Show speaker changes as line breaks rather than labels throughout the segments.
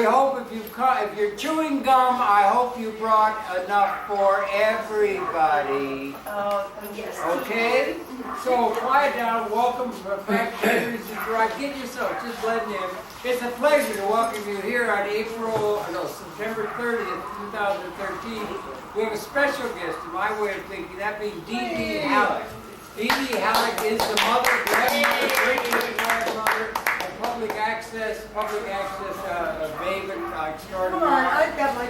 hope if you're chewing gum, I hope you brought enough for everybody.
Oh, yes.
Okay? So quiet down, welcome back to Right. Get yourself, just blend in. It's a pleasure to welcome you here on September 30th, 2013. We have a special guest, in my way of thinking, that being Dee Dee Halleck. Dee Dee Halleck is the mother, grandmother, great-grandmother of public access maven extraordinary.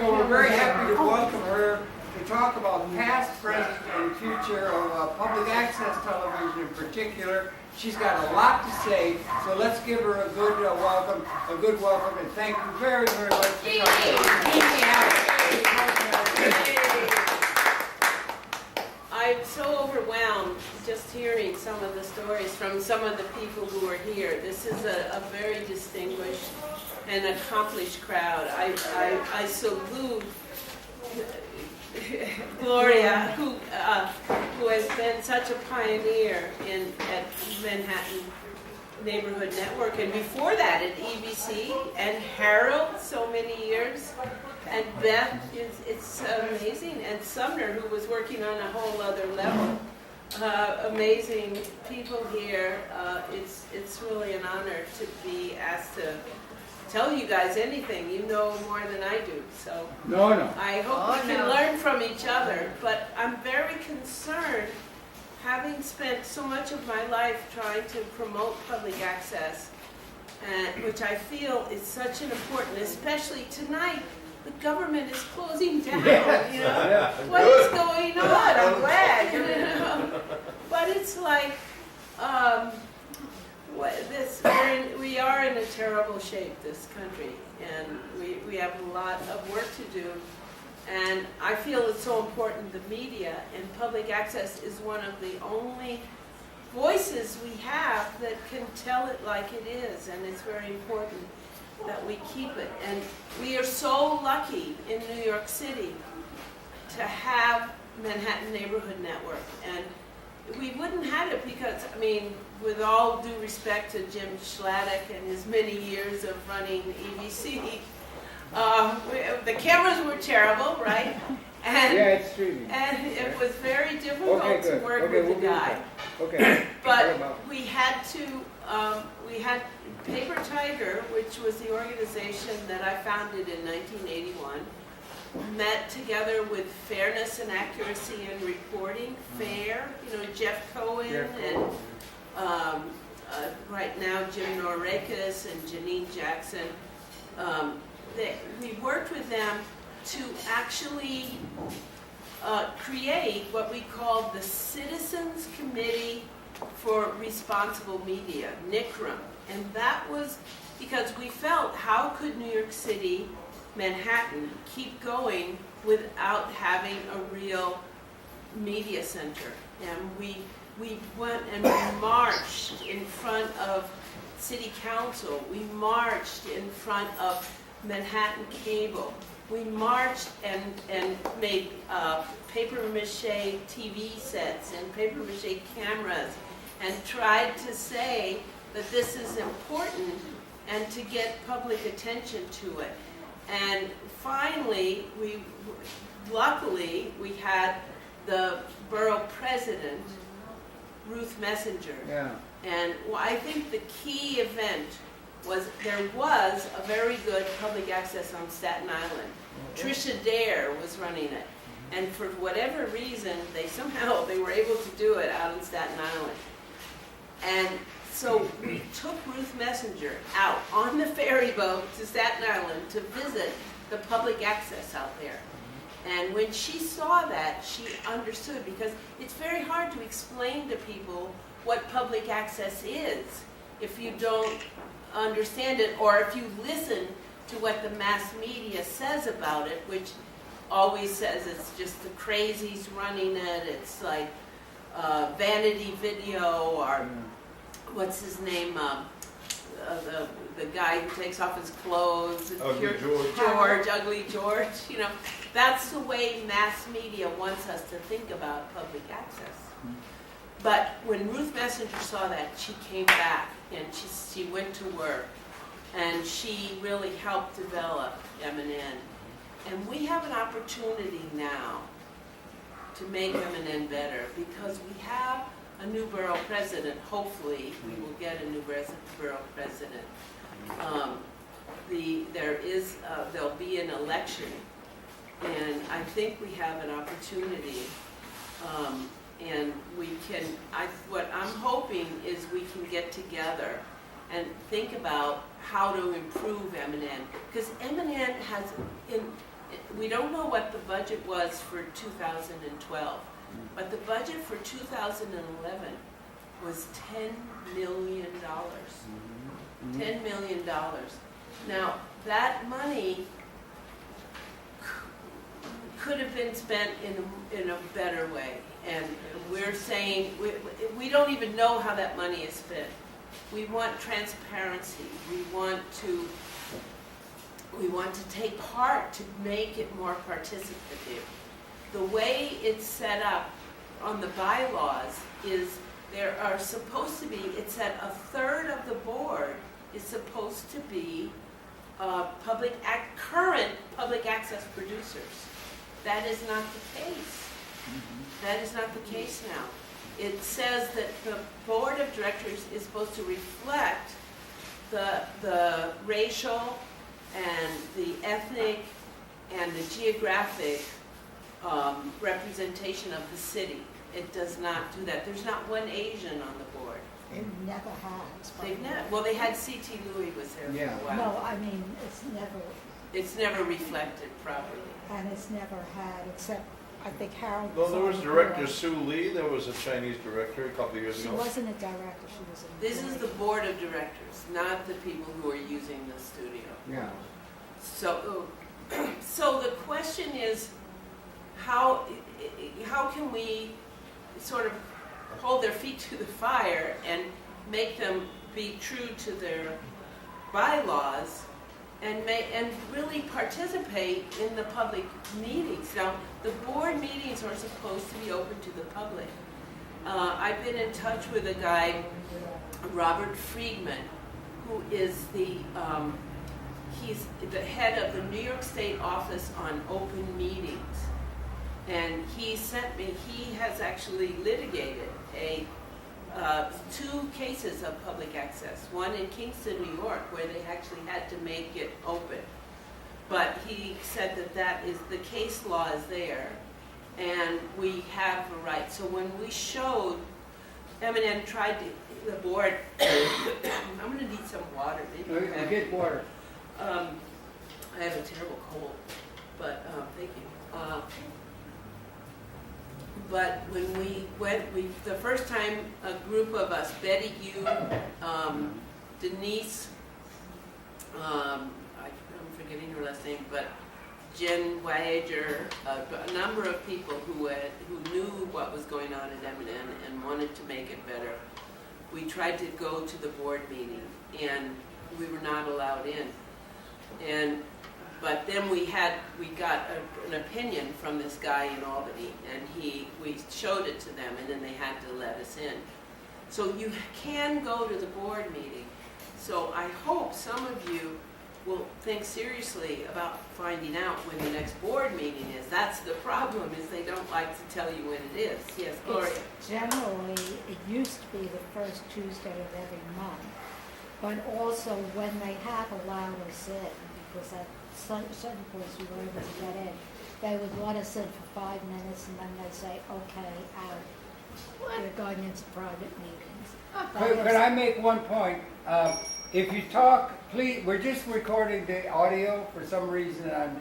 So we're very happy to welcome her to talk about past, present, and future of public access television in particular. She's got a lot to say, so let's give her a good welcome, and thank you very, very much for coming. Dee Dee Halleck.
I'm so overwhelmed just hearing some of the stories from some of the people who are here. This is a very distinguished and accomplished crowd. I salute Gloria, who has been such a pioneer at Manhattan Neighborhood Network, and before that at EBC and Harold, so many years. And Beth, it's amazing, and Sumner, who was working on a whole other level. Amazing people here. It's really an honor to be asked to tell you guys anything. You know more than I do, so
No.
I hope we can learn from each other. But I'm very concerned, having spent so much of my life trying to promote public access, which I feel is such an important, especially tonight. The government is closing down, you know. What is going on? I'm glad, you know. But it's like, we are in a terrible shape, this country, and we have a lot of work to do. And I feel it's so important, the media and public access is one of the only voices we have that can tell it like it is, and it's very important that we keep it. And we are so lucky in New York City to have Manhattan Neighborhood Network. And we wouldn't have it because, I mean, with all due respect to Jim Schladak and his many years of running EBC, the cameras were terrible, right? And,
yeah, it's streaming.
And it was very difficult to work with the guy.
Okay.
But we had Paper Tiger, which was the organization that I founded in 1981, met together with Fairness and Accuracy in Reporting, FAIR, you know, Jeff Cohen, and right now Jim Norekas and Janine Jackson. We worked with them to actually create what we called the Citizens Committee for Responsible Media, NICRM. And that was because we felt, how could New York City, Manhattan, keep going without having a real media center? And we went and we marched in front of City Council. We marched in front of Manhattan Cable. We marched and made paper mache TV sets and paper mache cameras and tried to say that this is important and to get public attention to it. And finally, luckily, we had the borough president, Ruth Messenger.
Yeah.
And I think the key event was there was a very good public access on Staten Island. Tricia Dare was running it. And for whatever reason, they were able to do it out in Staten Island. And so we took Ruth Messenger out on the ferry boat to Staten Island to visit the public access out there. And when she saw that, she understood, because it's very hard to explain to people what public access is if you don't understand it, or if you listen to what the mass media says about it, which always says it's just the crazies running it, it's like vanity video, or what's his name, the guy who takes off his clothes, Ugly George, you know. That's the way mass media wants us to think about public access. But when Ruth Messenger saw that, she came back and she went to work. and she really helped develop M&N. And we have an opportunity now to make M&N better because we have a new borough president. Hopefully, we will get a new borough president. There'll be an election, and I think we have an opportunity. And what I'm hoping is we can get together and think about how to improve M&N. Because M&N we don't know what the budget was for 2012, but the budget for 2011 was $10 million. $10 million. Now, that money could have been spent in a better way. And we're saying, we don't even know how that money is spent. We want transparency. We want to take part to make it more participative. The way it's set up on the bylaws is there are supposed to be, it said a third of the board is supposed to be current public access producers. That is not the case. That is not the case now. It says that the board of directors is supposed to reflect the racial and the ethnic and the geographic representation of the city. It does not do that. There's not one Asian on the board.
It never has.
Well, they had C.T. Louis was there for a while.
No, I mean,
It's never reflected properly.
And it's never had, except, I think Harold
No,
was
there
on
was
the
director
board.
Sue Lee, there was a Chinese director a couple of years
She
ago.
wasn't a director, she was a...
This is the board of directors, not the people who are using the studio.
Yeah.
So the question is, how can we sort of hold their feet to the fire and make them be true to their bylaws and really participate in the public meetings? Now, the board meetings are supposed to be open to the public. I've been in touch with a guy, Robert Friedman, who is he's the head of the New York State Office on Open Meetings. And he has actually litigated two cases of public access. One in Kingston, New York, where they actually had to make it open. But he said that the case law is there, and we have a right. So when we showed, M&N tried the board, I'm going to need some water. Maybe
Get water.
I have a terrible cold, but thank you. But when we went, the first time a group of us, Betty, you, Denise, I'm forgetting her last name, but Jen Wager, a number of people who knew what was going on at M&N and wanted to make it better. We tried to go to the board meeting, and we were not allowed in. But then we got an opinion from this guy in Albany, and we showed it to them, and then they had to let us in. So you can go to the board meeting. So I hope some of you will think seriously about finding out when the next board meeting is. That's the problem, is they don't like to tell you when it is. Yes, Gloria?
Generally, it used to be the first Tuesday of every month, but also when they have allowed us in, because at certain points we were able to get in, they would let us in for 5 minutes and then they say, okay, out. We're going into private meetings.
Could I make one point? If you talk, please, we're just recording the audio for some reason on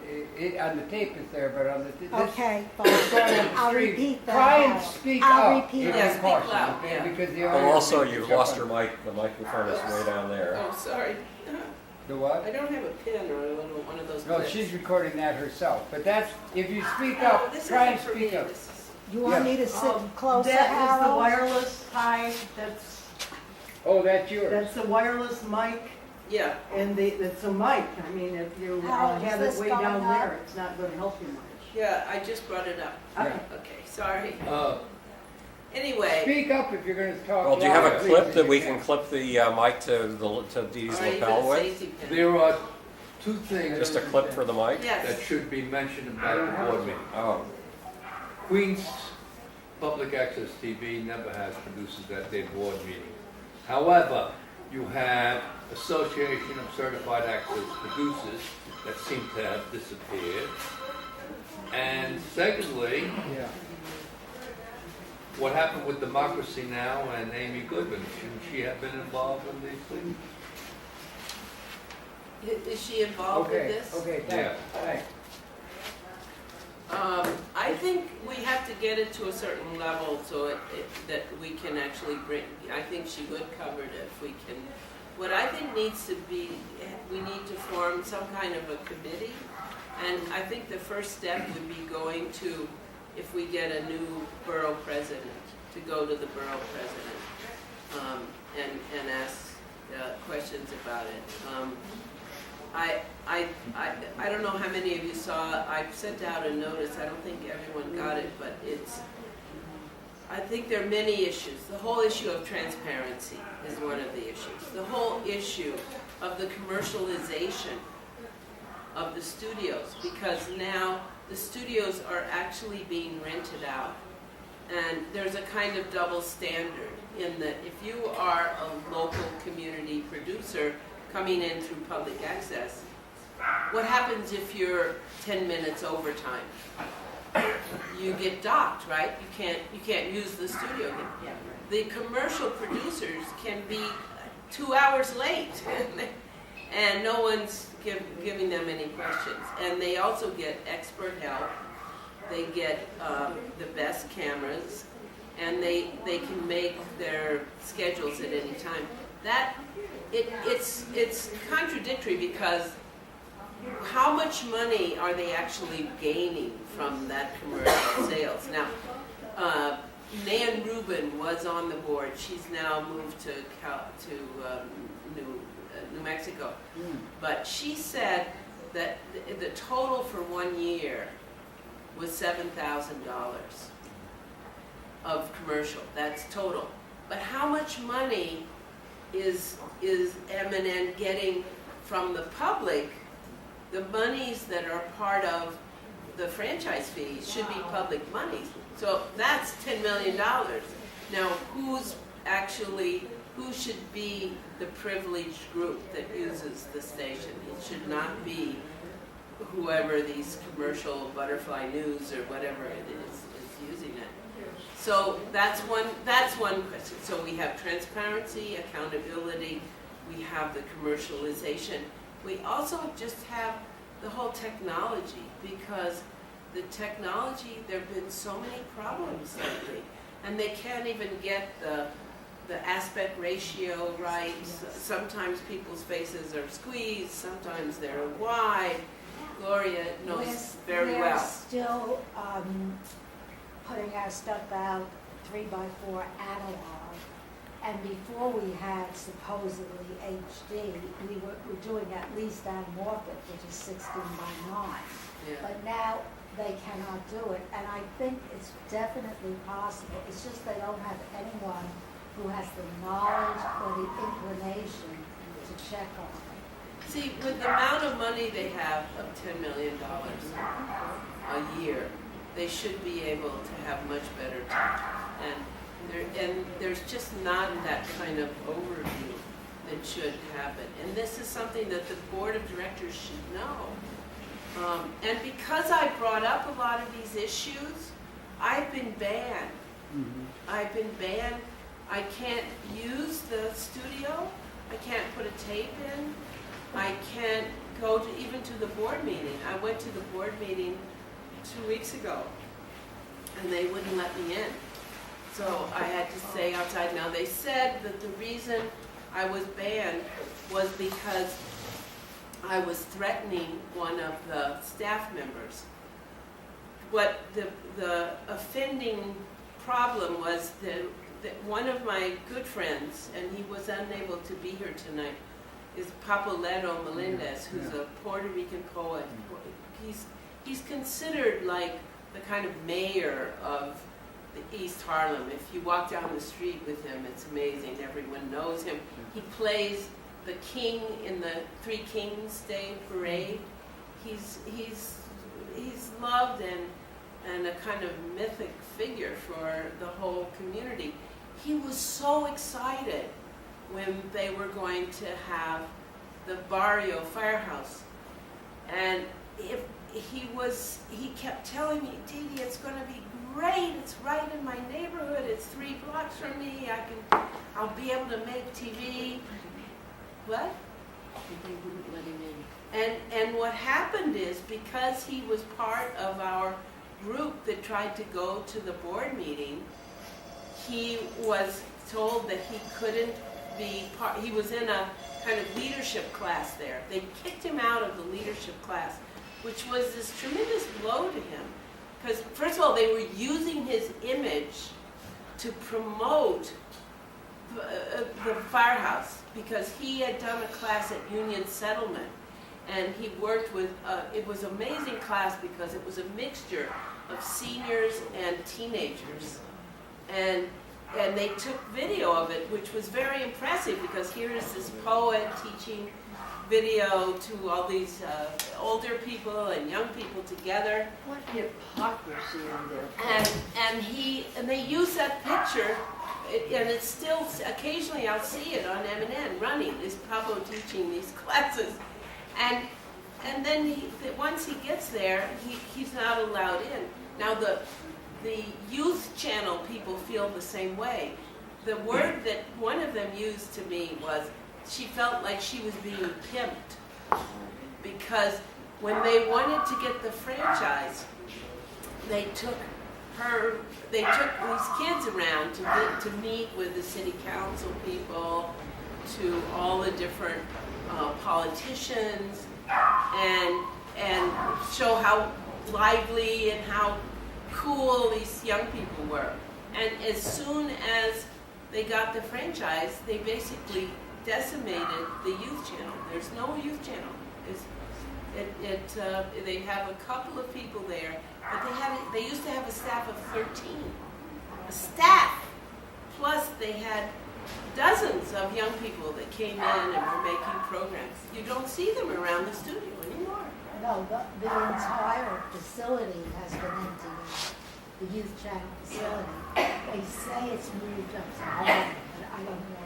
the tape is there, but on the
Okay, fine. I'll repeat that.
Try and speak
I'll
up.
repeat
if
that.
you caution,
Speak loud,
okay?
yeah.
Because the
Oh,
audio
also,
may
you've
pick
lost
up.
your mic. The microphone is way down there.
Oh, sorry.
The what?
I don't have a pen or a little one of those
No,
clips.
she's recording that herself. But that's, if you speak
Oh,
up,
this
try and
isn't for
speak
me.
up.
This is-
You want me to sit closer,
That is the
Harold?
wireless high,
Oh, that's yours.
that's the wireless mic,
Yeah.
and it's a mic. I mean, if you
Harold, is
have
this
it way
going
down
up?
there, it's not gonna help you much.
Yeah, I just brought it up.
Yeah.
Okay.
Okay, sorry. Anyway,
Speak up if you're gonna talk.
Well, do you have a
loud,
clip
please,
that
if
we
you
can clip the mic to Dee's
are you
lapel
gonna
with?
safety pin?
There are two things
Just a clip for the mic?
that
Yes.
should be mentioned about the board meeting.
Oh,
Queens Public Access TV never has producers at their board meeting. However, you have Association of Certified Access Producers that seem to have disappeared. And secondly,
Yeah.
what happened with Democracy Now! And Amy Goodman? Shouldn't she have been involved in these things?
Is she involved with
Okay,
this?
okay,
Yeah.
thanks.
I think we have to get it to a certain level so that we can actually bring, I think she would cover it if we can. What I think needs to be, we need to form some kind of a committee. And I think the first step would be going to, if we get a new borough president, to go to the borough president and ask questions about it. I don't know how many of you saw, I sent out a notice, I don't think everyone got it, but I think there are many issues. The whole issue of transparency is one of the issues. The whole issue of the commercialization of the studios, because now the studios are actually being rented out. And there's a kind of double standard in that if you are a local community producer coming in through public access, what happens if you're 10 minutes overtime? You get docked, right? You can't use the studio. The commercial producers can be 2 hours late, and no one's giving them any questions. And they also get expert help. They get the best cameras, and they can make their schedules at any time. It's contradictory because how much money are they actually gaining from that commercial sales? Now, Nan Rubin was on the board. She's now moved to New Mexico. But she said that the total for 1 year was $7,000 of commercial. That's total. But how much money is M&N getting from the public? The monies that are part of the franchise fees should be public monies. So that's $10 million. Now, who should be the privileged group that uses the station? It should not be whoever these commercial Butterfly News or whatever it is using it. So that's one question. So we have transparency, accountability, we have the commercialization. We also just have the whole technology, because the technology, there have been so many problems lately, and they can't even get the aspect ratio right. Sometimes people's faces are squeezed, sometimes they're wide. Gloria knows very
We're
well.
still putting our stuff out 3x4 analog, and before we had supposedly HD, we were doing at least anamorphic, which is 16:9.
Yeah.
But now they cannot do it, and I think it's definitely possible. It's just they don't have anyone who has the knowledge or the inclination to check on it.
See, with the amount of money they have of $10 million a year, they should be able to have much better tech. And there's just not that kind of overview that should happen. And this is something that the board of directors should know. And because I brought up a lot of these issues, I've been banned. I've been banned. I can't use the studio. I can't put a tape in. I can't go even to the board meeting. I went to the board meeting 2 weeks ago, and they wouldn't let me in. So I had to stay outside. Now, they said that the reason I was banned was because I was threatening one of the staff members. What the offending problem was that one of my good friends, and he was unable to be here tonight, is Papalero Melendez, who's a Puerto Rican poet. He's considered like the kind of mayor of the East Harlem. If you walk down the street with him, it's amazing. Everyone knows him. He plays the king in the Three Kings Day Parade. He's loved and a kind of mythic figure for the whole community. He was so excited when they were going to have the Barrio Firehouse. And he kept telling me, Dee Dee, it's going to be great. It's right in my neighborhood. It's 3 blocks from me. I'll be able to make TV. What?
They wouldn't let him in.
And what happened is, because he was part of our group that tried to go to the board meeting, he was told that he couldn't be part. He was in a kind of leadership class there. They kicked him out of the leadership class, which was this tremendous blow to him. Because first of all, they were using his image to promote the firehouse, because he had done a class at Union Settlement, and he worked with, it was an amazing class because it was a mixture of seniors and teenagers. And they took video of it, which was very impressive, because here is this poet teaching video to all these older people and young people together.
What hypocrisy in there.
And they use that picture, and it's still, occasionally I'll see it on M&N running, is Pablo teaching these classes. And then once he gets there, he's not allowed in. Now the youth channel people feel the same way. The word that one of them used to me was, she felt like she was being pimped, because when they wanted to get the franchise, they took these kids around to meet with the city council people, to all the different politicians, and show how lively and how cool these young people were. And as soon as they got the franchise, they basically decimated the youth channel. There's no youth channel. They have a couple of people there, but they used to have a staff of 13. A staff! Plus they had dozens of young people that came in and were making programs. You don't see them around the studio anymore.
No, the entire facility has been empty now, the youth channel facility. They say it's moved up to Harlem, but I don't know.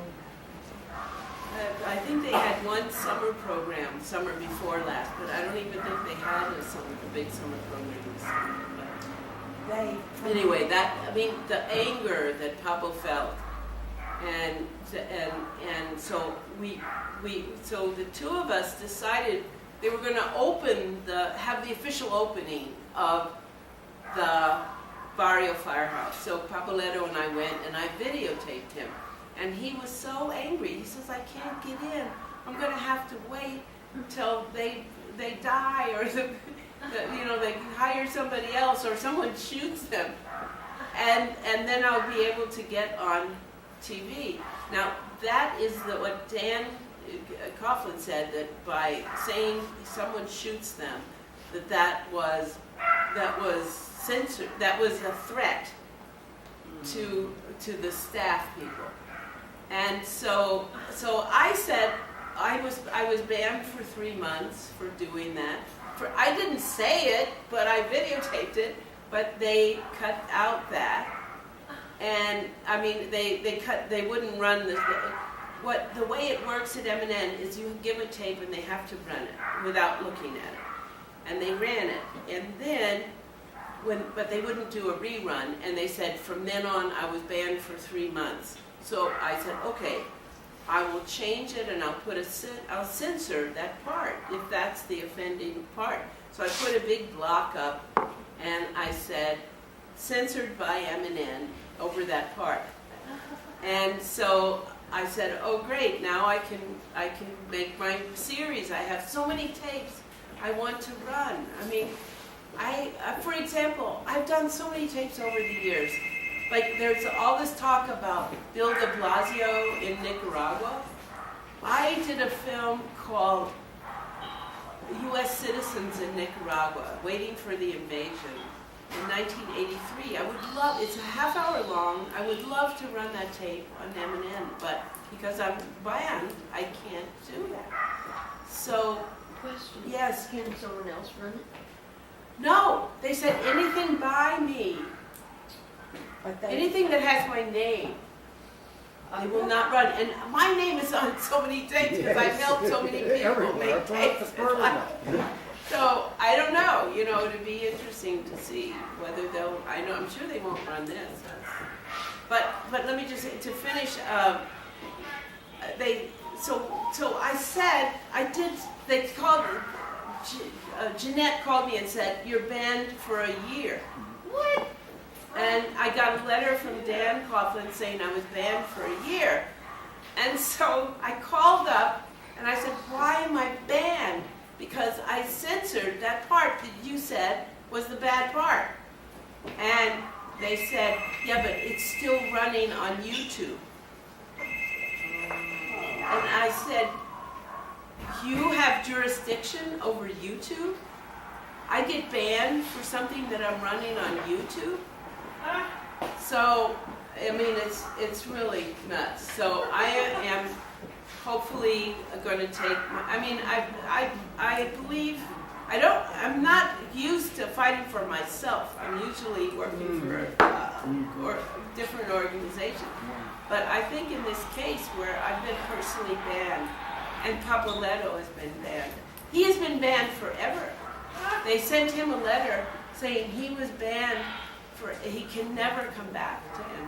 I think they had one summer program, summer before last, but I don't even think they had a big summer program this summer. But anyway, the anger that Pablo felt, and so so the two of us decided they were going to have the official opening of the Barrio Firehouse. So Papoletto and I went, and I videotaped him. And he was so angry. He says, I can't get in. I'm going to have to wait until they die, or they hire somebody else, or someone shoots them, and then I'll be able to get on TV. Now that is what Dan Coughlin said, that by saying someone shoots them, that was censored. That was a threat to the staff people. And so I said I was banned for 3 months for doing that. I didn't say it, but I videotaped it. But they cut out that, and I mean they wouldn't run this. The way it works at M&N is you give a tape and they have to run it without looking at it, and they ran it, and then but they wouldn't do a rerun, and they said from then on I was banned for 3 months. So I said, okay, I will change it, and I'll censor that part if that's the offending part. So I put a big block up, and I said, censored by M&N over that part. And so I said, oh great, now I can make my series. I have so many tapes I want to run. I mean, for example, I've done so many tapes over the years. Like, there's all this talk about Bill de Blasio in Nicaragua. I did a film called U.S. Citizens in Nicaragua, Waiting for the Invasion. in 1983. I would love, it's a half hour long, I would love to run that tape on M&N, but because I'm banned, I can't do that. So,
Question.
yes,
Can someone else run it?
no, they said anything by me,
But they,
anything that has my name, I will not run. And my name is on so many tapes because I've helped so many people make tapes. So I don't know, you know, it'd be interesting to see whether they'll, I'm sure they won't run this. But let me just say, to finish, so I said, they called, Jeanette called me and said, you're banned for a year. What? And I got a letter from Dan Coughlin saying I was banned for a year. And so I called up and I said, why am I banned? Because I censored that part that you said was the bad part. And they said, yeah, but it's still running on YouTube. And I said, you have jurisdiction over YouTube? I get banned for something that I'm running on YouTube? So, I mean, it's really nuts. So I am hopefully going to take, I believe, I'm not used to fighting for myself. I'm usually working for or different organizations. But I think in this case where I've been personally banned, and Capoletto has been banned, he has been banned forever. They sent him a letter saying he was banned he can never come back to him.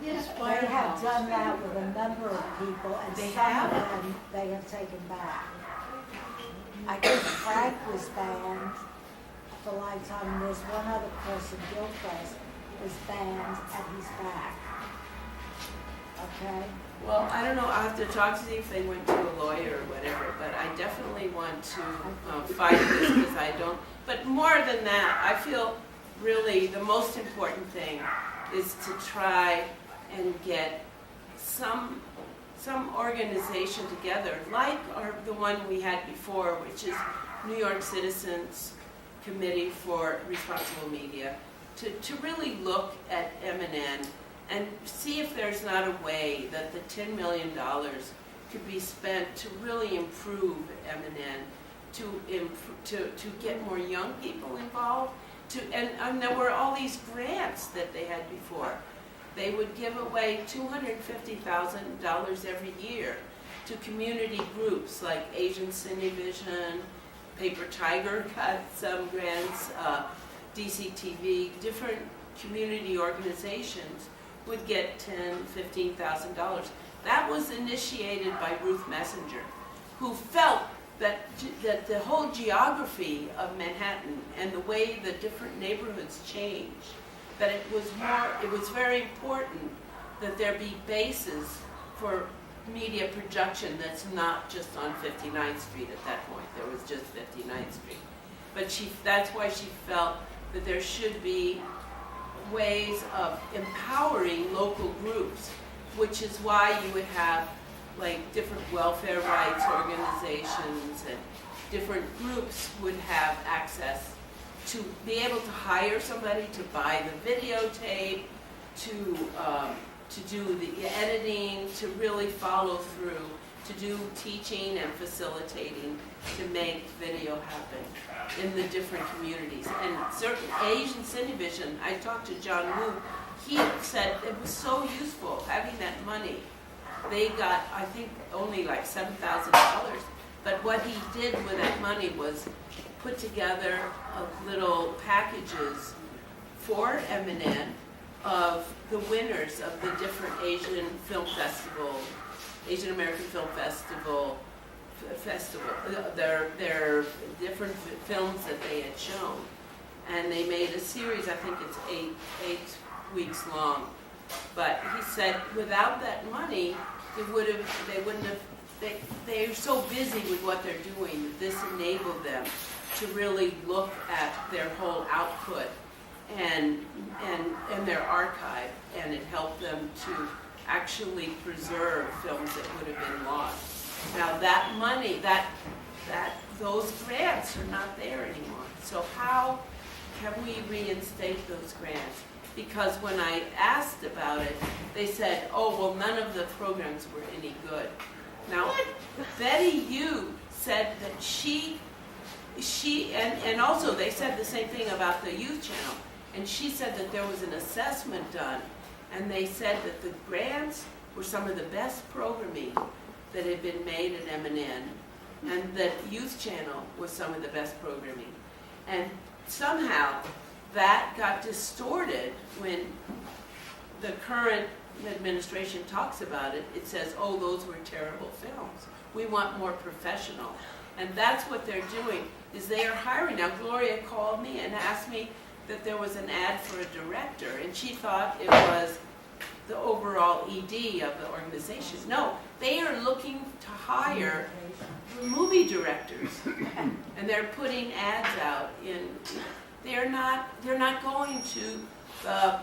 Yes,
they have done that with a number of people, and
They
some
have?
of them they have taken back. I think Frank was banned for a lifetime, and there's one other person, Gilchrist, was banned, and he's back. Okay?
Well, I don't know, I'll have to talk to see if they went to a lawyer or whatever, but I definitely want to fight this because I don't, but more than that, I feel really the most important thing is to try and get some organization together, like the one we had before, which is New York Citizens Committee for Responsible Media, to really look at M&N and see if there's not a way that the $10 million could be spent to really improve M&N, to get more young people involved. And there were all these grants that they had before. They would give away $250,000 every year to community groups like Asian Cinevision, Paper Tiger got some grants, DCTV, different community organizations would get $10,000, $15,000. That was initiated by Ruth Messenger, who felt that the whole geography of Manhattan and the way the different neighborhoods change, that it was very important that there be bases for media production that's not just on 59th Street at that point. There was just 59th Street. But that's why she felt that there should be ways of empowering local groups, which is why you would have like different welfare rights organizations and different groups would have access to be able to hire somebody to buy the videotape, to do the editing, to really follow through, to do teaching and facilitating to make video happen in the different communities. And certain Asian Cinevision, I talked to John Wu, he said it was so useful having that money. They got, I think, only like $7,000, but what he did with that money was put together little packages for M&N of the winners of the different Asian Film Festival, Asian American Film Festival, their different films that they had shown. And they made a series, I think it's eight weeks long. But he said without that money, they're so busy with what they're doing that this enabled them to really look at their whole output and their archive, and it helped them to actually preserve films that would have been lost. Now that money, those grants are not there anymore. So how can we reinstate those grants? Because when I asked about it, they said, oh, well, none of the programs were any good. Now, Betty Yu said that and also they said the same thing about the youth channel. And she said that there was an assessment done, and they said that the grants were some of the best programming that had been made at M&N, and that youth channel was some of the best programming. And somehow that got distorted when the current administration talks about it. It says, oh, those were terrible films. We want more professional. And that's what they're doing, is they are hiring. Now, Gloria called me and asked me that there was an ad for a director, and she thought it was the overall ED of the organization. No, they are looking to hire movie directors, and they're putting ads out in. They're not going to the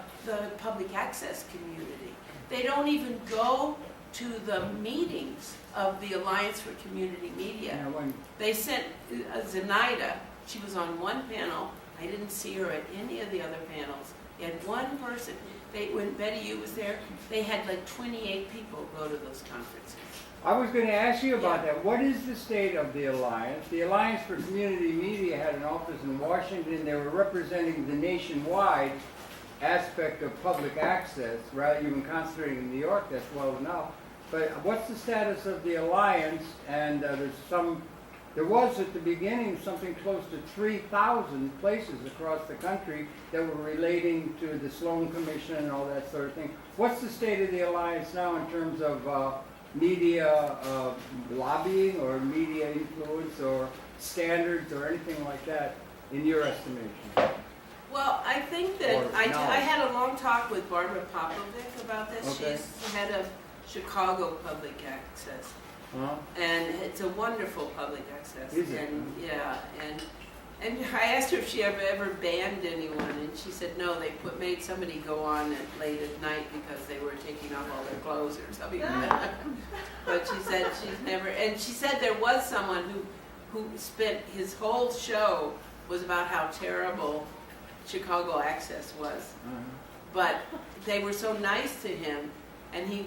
public access community. They don't even go to the meetings of the Alliance for Community Media. They sent Zenaida. She was on one panel. I didn't see her at any of the other panels. They had one person. When Betty Yu was there, they had like 28 people go to those conferences.
I was going to ask you about that. What is the state of the Alliance? The Alliance for Community Media had an office in Washington. They were representing the nationwide aspect of public access, rather even concentrating in New York, that's well enough. But what's the status of the Alliance? And there was at the beginning something close to 3,000 places across the country that were relating to the Sloan Commission and all that sort of thing. What's the state of the Alliance now in terms of media lobbying or media influence or standards or anything like that in your estimation?
Well, I think that
Or
I
knowledge.
had a long talk with Barbara Popovic about this.
Okay.
She's head of Chicago Public Access.
Huh?
And it's a wonderful public access.
Is it?
And yeah, and I asked her if she ever banned anyone, and she said no. They made somebody go on late at night because they were taking off all their clothes or something like that. But she said she's never. And she said there was someone who spent his whole show was about how terrible Chicago Access was. But they were so nice to him. And he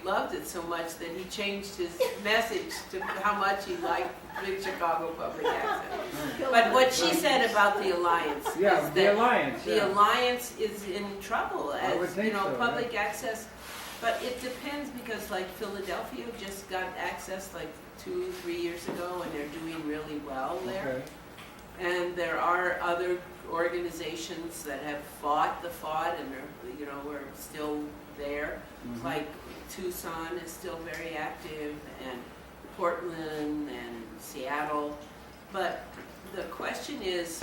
loved it so much that he changed his message to how much he liked Big Chicago Public Access. But what she said about the Alliance is
The Alliance.
the Alliance is in trouble
I would
as,
think so,
public access. But it depends because like Philadelphia just got access like 2-3 years ago and they're doing really well there.
Okay.
And there are other organizations that have fought the fight and are, we're still there.
Mhm.
Like Tucson is still very active, and Portland and Seattle. But the question is,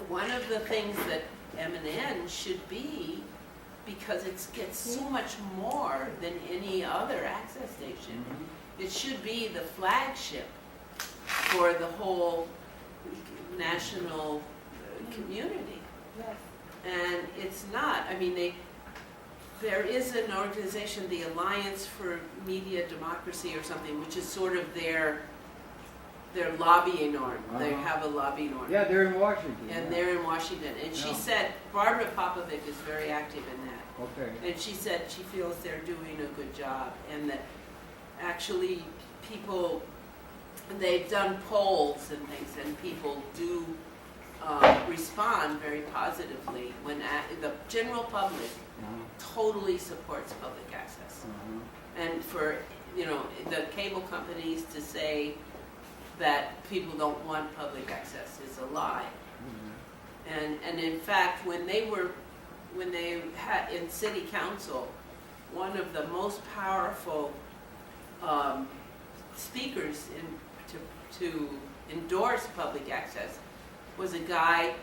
one of the things that M&N should be, because it gets so much more than any other access station, it should be the flagship for the whole national community.
Yes.
And it's not. I mean, there is an organization, the Alliance for Media Democracy or something, which is sort of their lobbying arm. They
Uh-huh.
have a lobbying arm.
Yeah, they're in Washington.
And they're in Washington. And she
Yeah.
said, Barbara Popovic is very active in that.
Okay.
And she said she feels they're doing a good job and that actually people, they've done polls and things, and people do respond very positively when the general public totally supports public access. And for the cable companies to say that people don't want public access is a lie. And in fact, when they had in city council, one of the most powerful speakers to endorse public access was a guy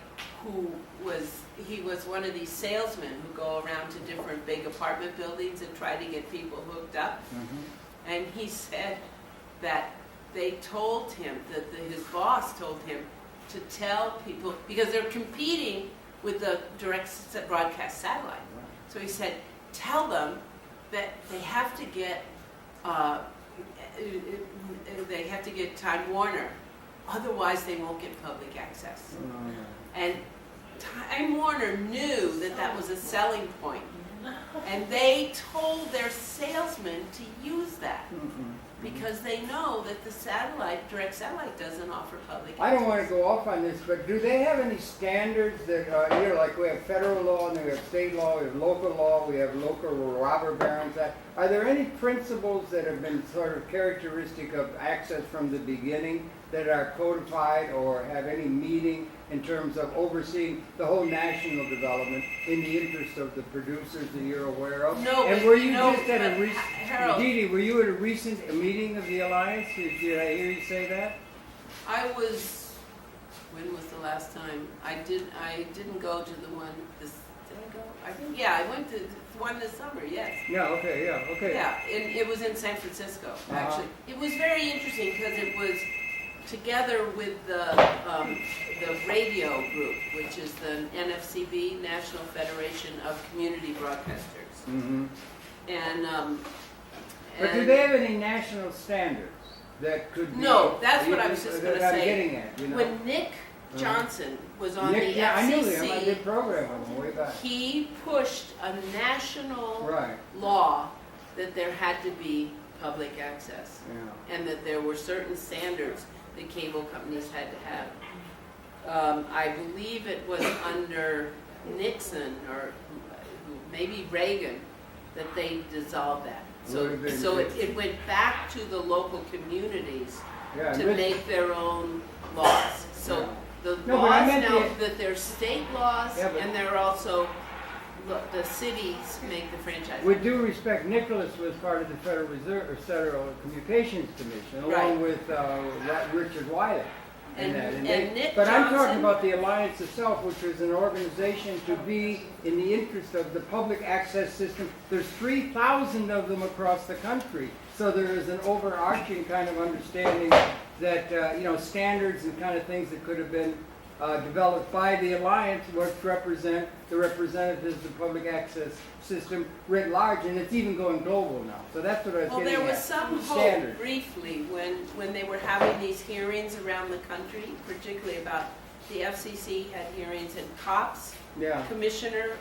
who was one of these salesmen who go around to different big apartment buildings and try to get people hooked up. And he said that they told him, that his boss told him to tell people, because they're competing with the direct broadcast satellite. So he said, tell them that they have to get Time Warner Otherwise, they won't get public access.
Mm.
And Time Warner knew that that was a selling point. And they told their salesmen to use that because they know that the satellite, direct satellite, doesn't offer public access.
I don't want to go off on this, but do they have any standards that, like we have federal law and we have state law, we have local law, we have local robber barons act. Are there any principles that have been sort of characteristic of access from the beginning that are codified or have any meaning in terms of overseeing the whole national development in the interest of the producers that you're aware of?
No,
and
but
were
you
you
know,
just at a
but,
recent,
Harold,
Dee Dee, were you at a recent meeting of the Alliance? Did I hear you say that?
I was, when was the last time? I didn't go to the one did I go? I think, yeah, I went to the one this summer, yes.
Yeah, okay.
Yeah, and it was in San Francisco, actually. It was very interesting because it was together with the radio group, which is the NFCB, National Federation of Community Broadcasters.
Mm-hmm.
And
But do they have any national standards that could be?
No, that's what I was just gonna
that I'm
say.
getting at, you know.
when Nick Johnson was on
Nick,
the
yeah, I knew
FCC,
him. I did program with him way back.
he pushed a national
Right.
law that there had to be public access
Yeah.
and that there were certain standards that cable companies had to have. I believe it was under Nixon or maybe Reagan that they dissolved that. So,
Would have been
so
good.
it went back to the local communities
Yeah.
to make their own laws. So
Yeah.
the
No, but I
laws
meant
now,
the-
that they're state laws
Yeah, but-
and they're also, the cities make the franchise.
With due respect, Nicholas was part of the Federal Reserve or Federal Communications Commission, along with Richard Wiley.
And Nick
but I'm
Johnson-
talking about the Alliance itself, which was an organization to be in the interest of the public access system. There's 3,000 of them across the country, so there is an overarching kind of understanding that standards and kind of things that could have been developed by the Alliance, which represent the representatives of the public access system writ large, and it's even going global now. So that's what I was
Well,
getting
there
at.
was some hope
Standards.
briefly when they were having these hearings around the country, particularly about the FCC had hearings and COPS.
Yeah,
Commissioner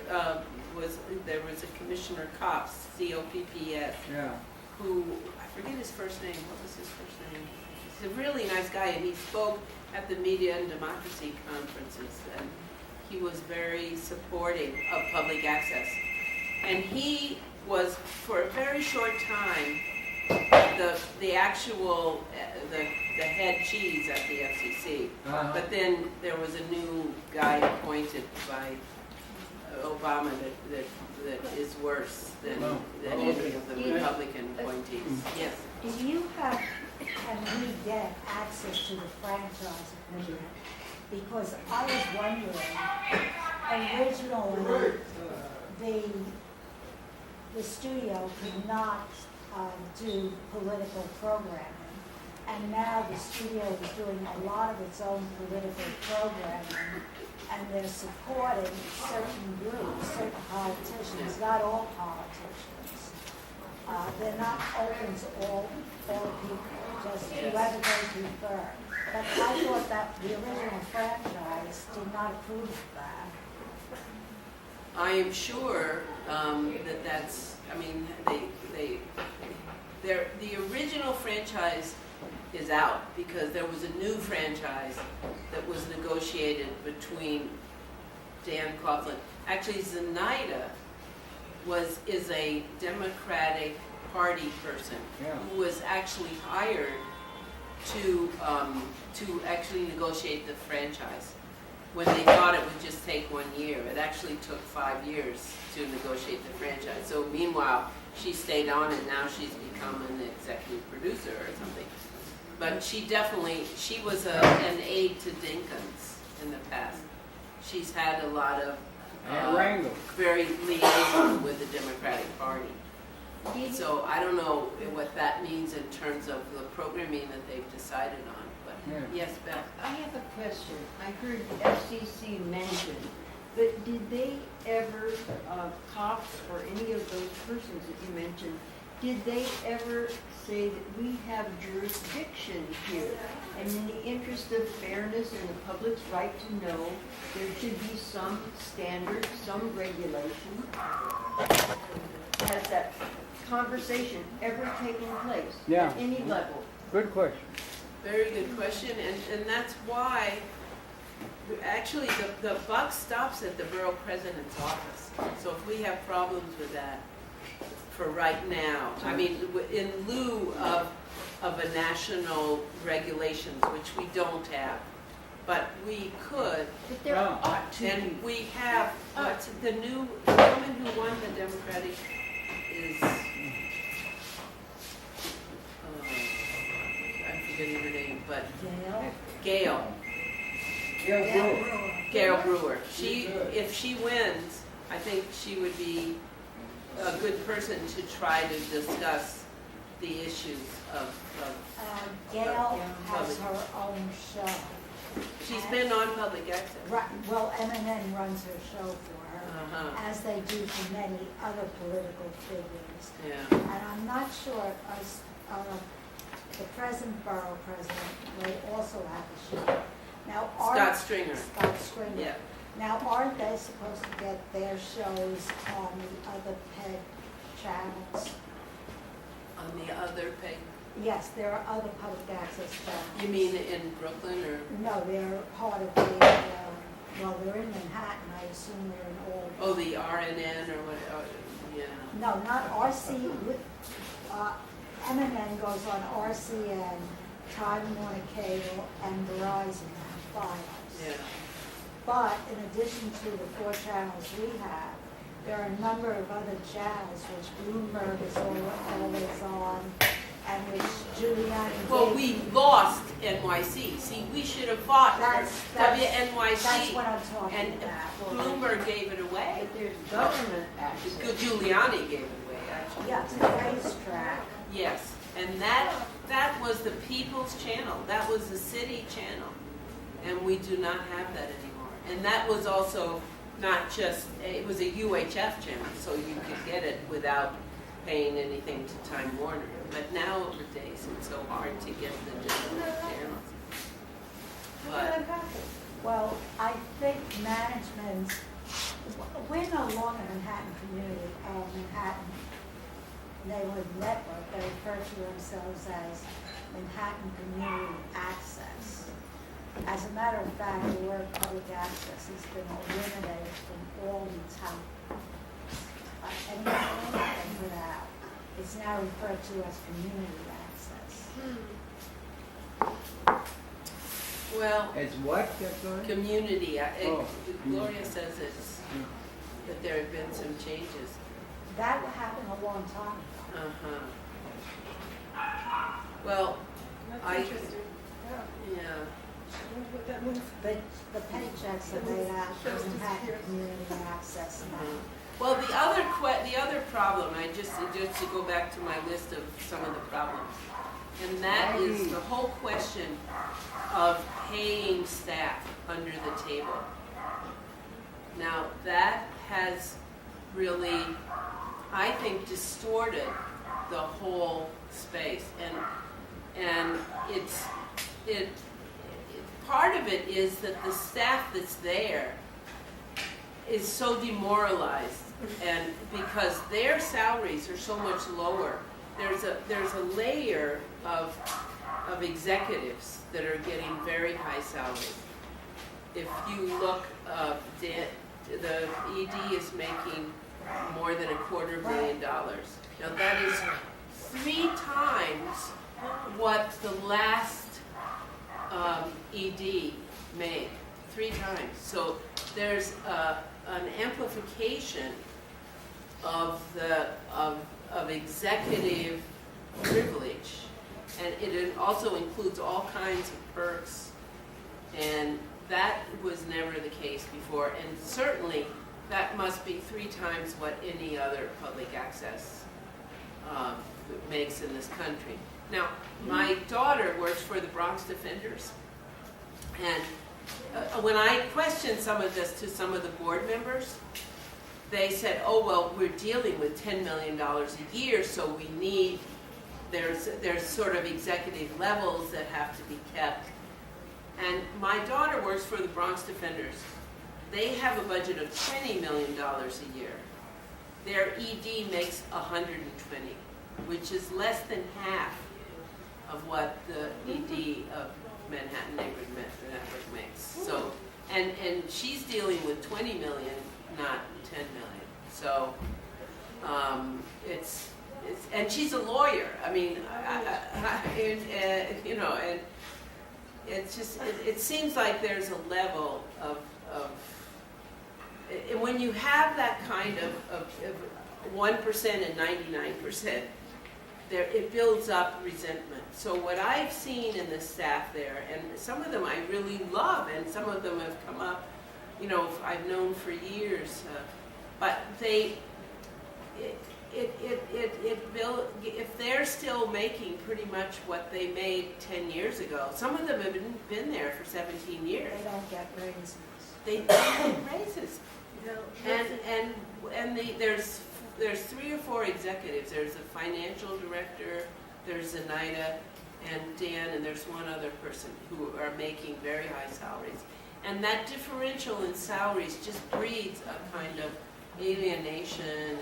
there was a Commissioner COPS, COPPS,
yeah.
who, I forget his first name, what was his first name? He's a really nice guy, and he spoke at the Media and Democracy conferences, and he was very supporting of public access. And he was, for a very short time, the actual, the head cheese at the FCC.
Uh-huh.
But then there was a new guy appointed by Obama that is worse than
Oh.
any of the Republican appointees. Yes.
Do you have, can we get access to the franchise agreement? Because I was wondering, originally, the studio could not do political programming. And now the studio is doing a lot of its own political programming, and they're supporting certain groups, certain politicians, not all politicians. They're not open to all people, just whoever they prefer. But I thought that the original franchise did not approve of that.
I am sure that's, I mean, the original franchise is out because there was a new franchise that was negotiated between Dan Coughlin. Actually, Zenaida is a Democratic Party person who was actually hired to actually negotiate the franchise. When they thought it would just take 1 year, it actually took 5 years to negotiate the franchise. So meanwhile, she stayed on and now she's become an executive producer or something. But she was an aide to Dinkins in the past. She's had a lot of very liaison with the Democratic Party. So I don't know what that means in terms of the programming that they've decided on. But yes, Beth.
I have a question. I heard FCC mentioned, but did they ever, cops or any of those persons that you mentioned, Did they ever say that we have jurisdiction here? And in the interest of fairness and the public's right to know, there should be some standard, some regulation. Has that conversation ever taken place?
Yeah.
At any level?
Good question.
Very good question, and that's why, actually, the buck stops at the borough president's office. So if we have problems with that for right now, I mean, in lieu of a national regulations, which we don't have, but we could,
But there ought to
and
be.
we have, what's the new woman who won the Democratic is, I'm forgetting her name, but
Gail?
Gail Brewer. She, if she wins, I think she would be a good person to try to discuss the issues of
Gail has her own show.
she's been on public access.
Right, well, M&N runs her show for her,
Uh-huh,
as they do for many other political figures.
yeah.
And I'm not sure, the present borough president may also have a show. Now,
Scott Stringer,
Scott Stringer.
yeah.
Now, aren't they supposed to get their shows on the other PEG channels?
On the other page,
Yes, there are other public access channels.
you mean in Brooklyn or?
No, they're part of the, well, they're in Manhattan, I assume they're in all.
Oh, the RNN or what, yeah.
No, not RC, M&N goes on RCN, Time Warner Cable, and Verizon files.
Yeah,
But in addition to the 4 channels we have, there are a number of other channels which Bloomberg is always on, and which Giuliani.
well,
gave-
we lost NYC, see, we should have fought
That's
for WNYC.
That's what I'm talking
And
about.
Bloomberg gave it away.
But there's government access.
Giuliani gave it away, actually.
Yes, the racetrack.
Yes, and that was the people's channel, that was the city channel, and we do not have that anymore. And that was also not just, it was a UHF channel, so you could get it without paying anything to Time Warner. But nowadays, it's so hard to get the different channels. But,
Well, I think management, we're no longer Manhattan Community, Manhattan Neighborhood Network. They refer to themselves as Manhattan Community Access. As a matter of fact, the word public access has been eliminated from all the top, anything they put out. It's now referred to as community access.
well,
As what, Gloria?
community,
Oh.
Gloria says it's, that there have been some changes.
That happened a long time ago.
Well, I,
interesting.
yeah.
But the paychecks are made out of Manhattan Community Access now.
Well, the other problem, just to go back to my list of some of the problems, and that is the whole question of paying staff under the table. Now, that has really, I think, distorted the whole space, and part of it is that the staff that's there is so demoralized, and because their salaries are so much lower, there's a layer of executives that are getting very high salaries. If you look, the ED is making more than $250,000. Now that is 3 times what the last ED made, 3 times. So there's an amplification of executive privilege, and it also includes all kinds of perks, and that was never the case before, and certainly that must be 3 times what any other public access makes in this country. Now, my daughter works for the Bronx Defenders, and when I questioned some of this to some of the board members, they said, oh, well, we're dealing with $10 million a year, so we need, there's sort of executive levels that have to be kept. And my daughter works for the Bronx Defenders. They have a budget of $20 million a year. Their ED makes 120, which is less than half of what the ED of Manhattan Neighborhood Network makes. So, and she's dealing with 20 million, not 10 million. So, it's and she's a lawyer. I mean, you know, and it's just it seems like there's a level of and when you have that kind of 1% and 99%, there it builds up resentment. So what I've seen in the staff there, and some of them I really love, and some of them have come up, you know, I've known for years, but they, if they're still making pretty much what they made 10 years ago, some of them have been there for 17 years.
They don't get raises.
They don't get raises. And there's 3 or 4 executives. There's a financial director, there's Zenaida and Dan, and there's one other person who are making very high salaries. And that differential in salaries just breeds a kind of alienation,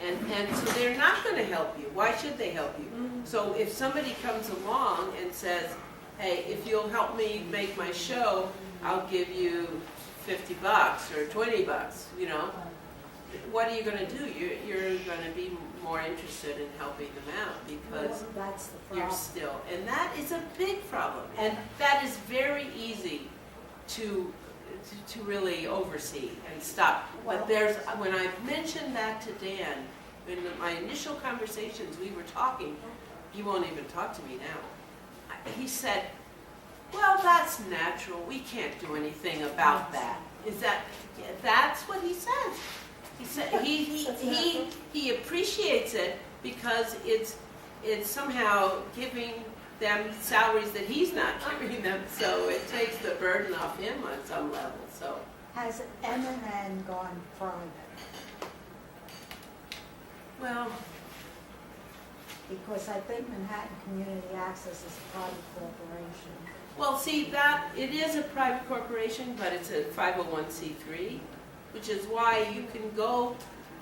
and so they're not going to help you. Why should they help you? So if somebody comes along and says, hey, if you'll help me make my show, I'll give you $50 or $20, you know, what are you going to do? You're going to be more interested in helping them out because
that's the
you're
problem.
still, and that is a big problem, and that is very easy to really oversee and stop. But there's, when I mentioned that to Dan, in my initial conversations, we were talking, he won't even talk to me now. He said, well, that's natural. We can't do anything about that. That's what he says. He said he appreciates it because it's somehow giving them salaries that he's not giving them, so it takes the burden off him on some level. So
Has M&N gone private?
well,
Because I think Manhattan Community Access is a private corporation.
well, see that it is a private corporation, but it's a 501c3, which is why you can go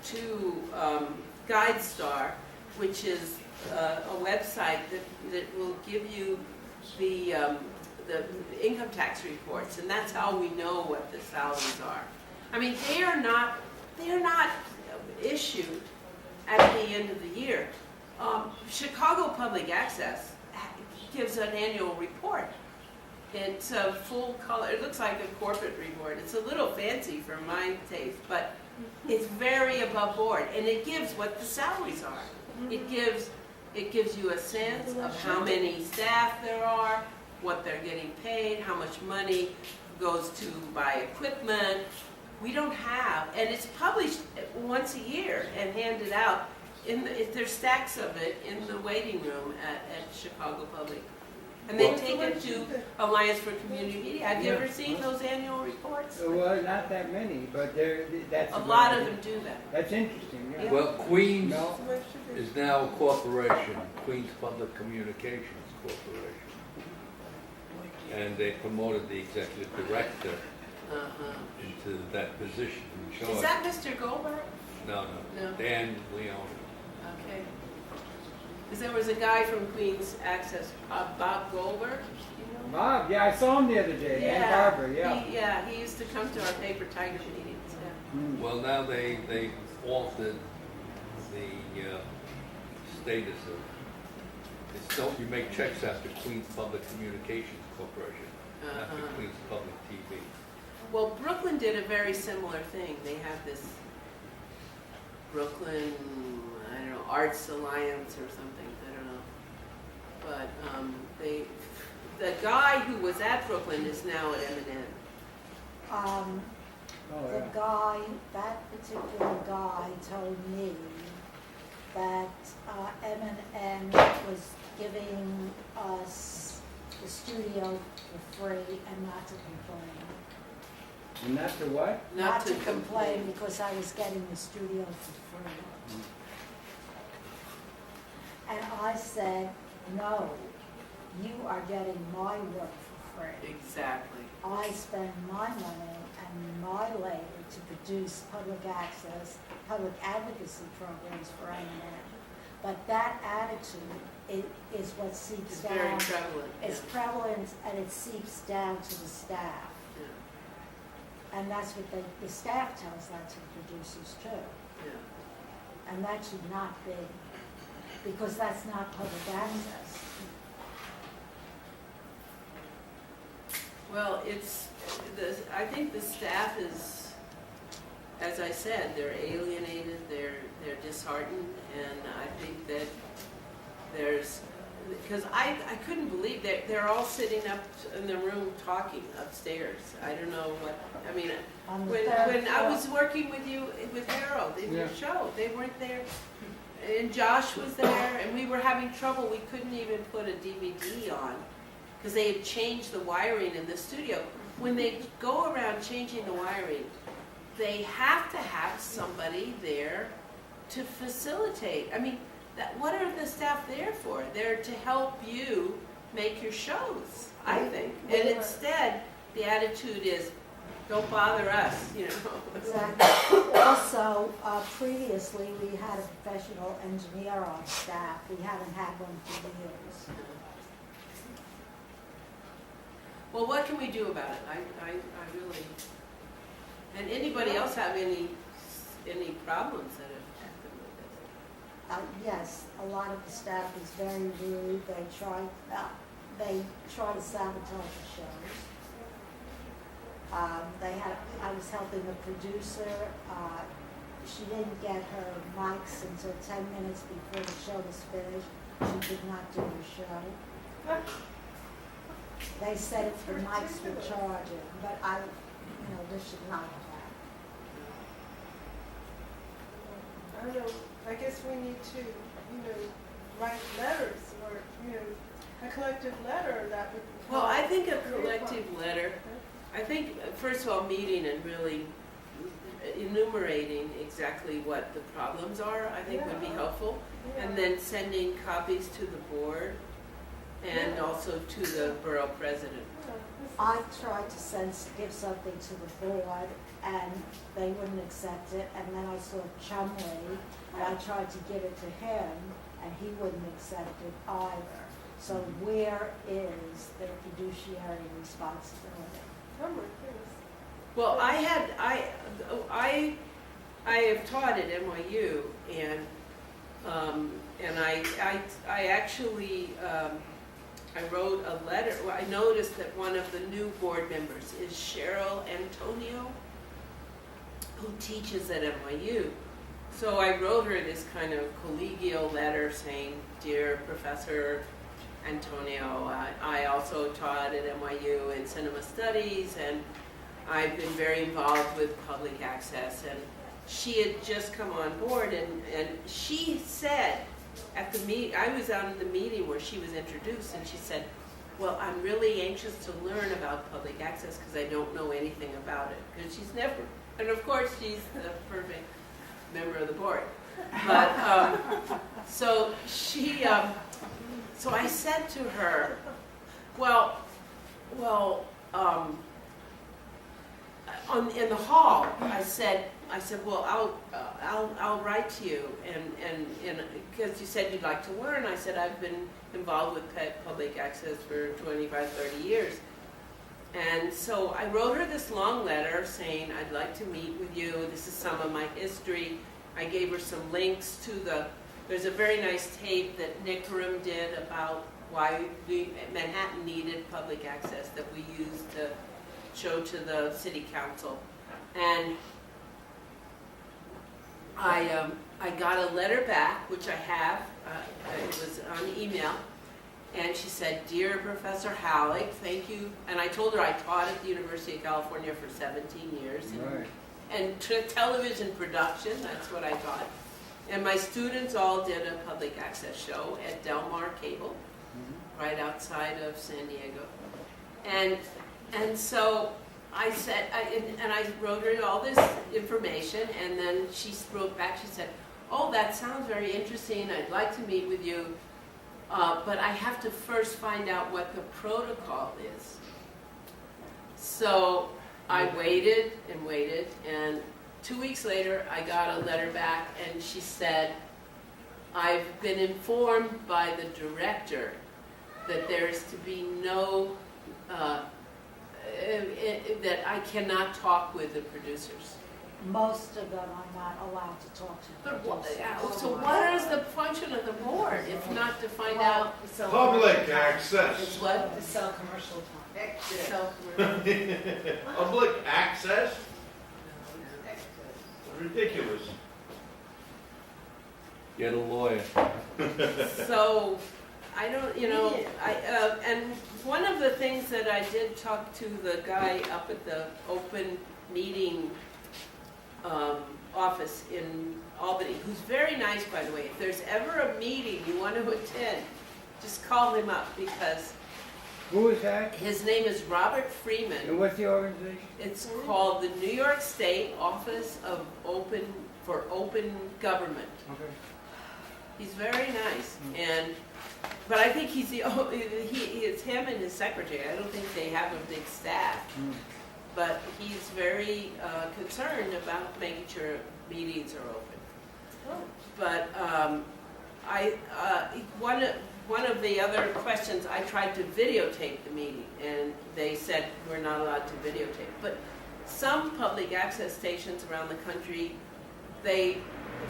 to GuideStar, which is a website that will give you the income tax reports, and that's how we know what the salaries are. I mean, they are not issued at the end of the year. Chicago Public Access gives an annual report. It's a full color. It looks like a corporate report. It's a little fancy for my taste, but it's very above board, and it gives what the salaries are. It gives you a sense of how many staff there are, what they're getting paid, how much money goes to buy equipment. We don't have, and it's published once a year and handed out. There's stacks of it in the waiting room at Chicago Public. And they take it to Alliance for Community Media. Have you ever seen those annual reports?
Well, not that many, but that's.
A lot of them do that.
That's interesting, yeah.
Well, Queens
No.
is now a corporation, Queens Public Communications Corporation. And they promoted the executive director into that position in charge.
Is that Mr. Goldberg?
No.
No.
Dan Leone.
Okay. Because there was a guy from Queens Access, Bob Goldberg. You know?
Bob, yeah, I saw him the other day, and Barbara, yeah.
He used to come to our Paper Tiger meetings. Yeah.
Well, now they altered the status of, you make checks after Queens Public Communications Corporation, after Queens Public TV.
Well, Brooklyn did a very similar thing. They have this Brooklyn, I don't know, Arts Alliance or something. I don't know. But the guy who was at Brooklyn is now at M&N.
That particular guy told me that M&M was giving us the studio for free and not to complain.
And not to what?
not to complain because I was getting the studio for free. And I said, no, you are getting my work for free.
Exactly.
I spend my money and my labor to produce public access, public advocacy programs for A&M. But that attitude is what seeps
It's very
down.
prevalent.
It's prevalent and it seeps down to the staff.
Yeah.
And that's what the staff tells that to the producers too.
Yeah.
And that should not be, because that's not public access.
Well, I think the staff is, as I said, they're alienated, they're disheartened, and I think that because I couldn't believe they're all sitting up in the room talking upstairs. I don't know what, I mean,
On the
when
third
I
floor.
was working with Harold in your
Yeah.
show, they weren't there. And Josh was there, and we were having trouble. We couldn't even put a DVD on because they had changed the wiring in the studio. When they go around changing the wiring, they have to have somebody there to facilitate. I mean, what are the staff there for? They're to help you make your shows, I think. And instead, the attitude is, don't bother us, you know.
Exactly. Also, previously, we had a professional engineer on staff. We haven't had one for years.
Well, what can we do about it? I really, and anybody else have any problems that have happened with this?
Yes, a lot of the staff is very rude. They try to sabotage the shows. I was helping a producer. She didn't get her mics until 10 minutes before the show was finished. She did not do her show. They said if the mics were charging, but this should not have happened.
I don't know, I guess we need to, write letters or, a collective letter that would.
Well, I think a collective letter, I think, first of all, meeting and really enumerating exactly what the problems are, I think would be helpful. And then sending copies to the board and also to the borough president.
I tried to give something to the board, and they wouldn't accept it. And then I saw Chumley, and I tried to give it to him, and he wouldn't accept it either. So where is their fiduciary responsibility?
Oh my goodness.
Well, I have taught at NYU, and I actually I wrote a letter. Well, I noticed that one of the new board members is Cheryl Antonio, who teaches at NYU. So I wrote her this kind of collegial letter saying, "Dear Professor Antonio, I also taught at NYU in cinema studies, and I've been very involved with public access." And she had just come on board, and she said at the meet, I was out in the meeting where she was introduced, and she said, "Well, I'm really anxious to learn about public access because I don't know anything about it." Because she's never, and of course she's the perfect member of the board. But so she, so I said to her, in the hall, I said, "Well, I'll write to you," and because you said you'd like to learn. I said, "I've been involved with public access for 25, 30 years." And so I wrote her this long letter saying, "I'd like to meet with you. This is some of my history." I gave her some links to there's a very nice tape that Nick Rim did about why Manhattan needed public access that we used to show to the city council. And I got a letter back, which I have, it was on email, and she said, "Dear Professor Halleck, thank you." And I told her I taught at the University of California for 17 years.
Right.
And television production, that's what I taught. And my students all did a public access show at Del Mar Cable, right outside of San Diego. And so I said, and I wrote her all this information, and then she wrote back, she said, oh, that sounds very interesting, I'd like to meet with you, but I have to first find out what the protocol is. So I waited and waited, and 2 weeks later, I got a letter back, and she said, I've been informed by the director that there's to be no, that I cannot talk with the producers.
Most of them are not allowed to talk to the
But what,
producers.
so what is the function of the board if not to find out?
Public access.
It's what?
To sell commercial time.
So,
Public access? Ridiculous.
Get a lawyer.
so I don't, and one of the things that I did talk to the guy up at the open meeting office in Albany, who's very nice, by the way. If there's ever a meeting you want to attend, just call him up, because
Who is that?
his name is Robert
And
Freeman.
what's the organization?
It's called the New York State Office of Open Government.
Okay.
He's very nice, but I think he's it's him and his secretary. I don't think they have a big staff. But he's very concerned about making sure meetings are open. But one of the other questions, I tried to videotape the meeting, and they said we're not allowed to videotape. But some public access stations around the country, they